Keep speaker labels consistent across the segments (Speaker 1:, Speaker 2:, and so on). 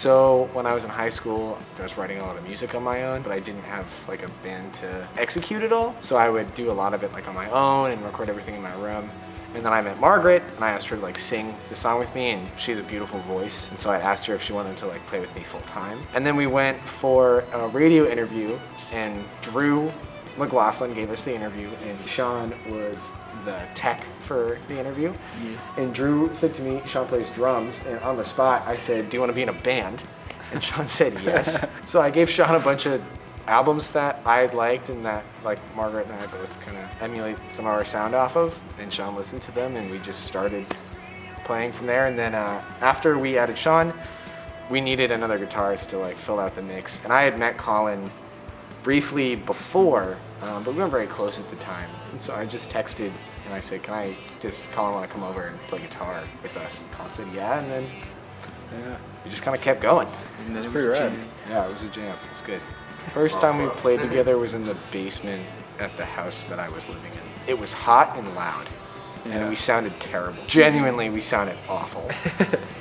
Speaker 1: So when I was in high school, I was writing a lot of music on my own, but I didn't have like a band to execute it all. So I would do a lot of it like on my own and record everything in my room. And then I met Margaret, and I asked her to like sing the song with me, and she has a beautiful voice. And so I asked her if she wanted to like play with me full time. And then we went for a radio interview, and Drew McLaughlin gave us the interview, and Sean was the tech for the interview. Yeah. And Drew said to me, Sean plays drums, and on the spot I said, do you want to be in a band? And Sean said yes. So I gave Sean a bunch of albums that I liked and that like Margaret and I both kind of emulate some of our sound off of, and Sean listened to them, and we just started playing from there. And then after we added Sean, we needed another guitarist to like fill out the mix. And I had met Colin briefly before, but we weren't very close at the time. And so I just texted and I said, does Colin want to come over and play guitar with us? Colin said yeah, and then we just kind of kept going.
Speaker 2: And that's pretty rad.
Speaker 1: Yeah, it was a jam. It was good. First time we played together was in the basement at the house that I was living in. It was hot and loud, and we sounded terrible. Genuinely, we sounded awful.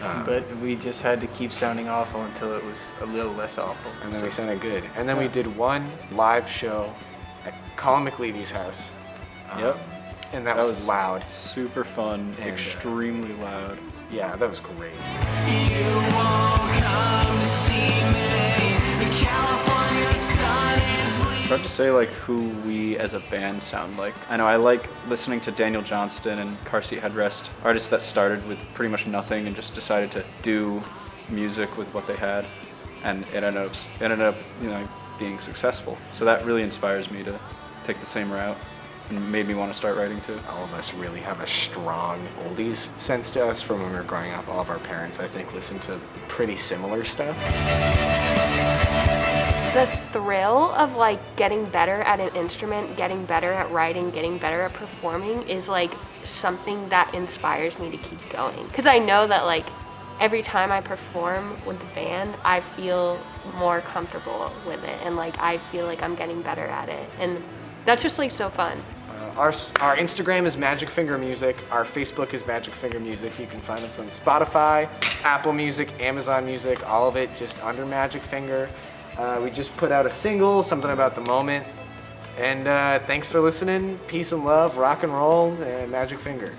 Speaker 2: But we just had to keep sounding awful until it was a little less awful.
Speaker 1: And then we sounded good. And then we did one live show at Colin McLeavy's house. And that was loud.
Speaker 3: Super fun,
Speaker 1: And,
Speaker 3: extremely loud.
Speaker 1: Yeah, that was great.
Speaker 4: You won't come to see me. The California sun is bleeding.
Speaker 3: It's hard to say like who we as a band sound like. I know I like listening to Daniel Johnston and Car Seat Headrest, artists that started with pretty much nothing and just decided to do music with what they had, and it ended up being successful. So that really inspires me to take the same route, and made me want to start writing too.
Speaker 1: All of us really have a strong oldies sense to us from when we were growing up. All of our parents, I think, listened to pretty similar stuff.
Speaker 5: The thrill of like getting better at an instrument, getting better at writing, getting better at performing is like something that inspires me to keep going. Because I know that like every time I perform with the band, I feel more comfortable with it, and like I feel like I'm getting better at it, and that's just like so fun.
Speaker 1: Our Instagram is Magic Finger Music. Our Facebook is Magic Finger Music. You can find us on Spotify, Apple Music, Amazon Music, all of it just under Magic Finger. We just put out a single, Something About the Moment. And thanks for listening. Peace and love, rock and roll, and Magic Finger.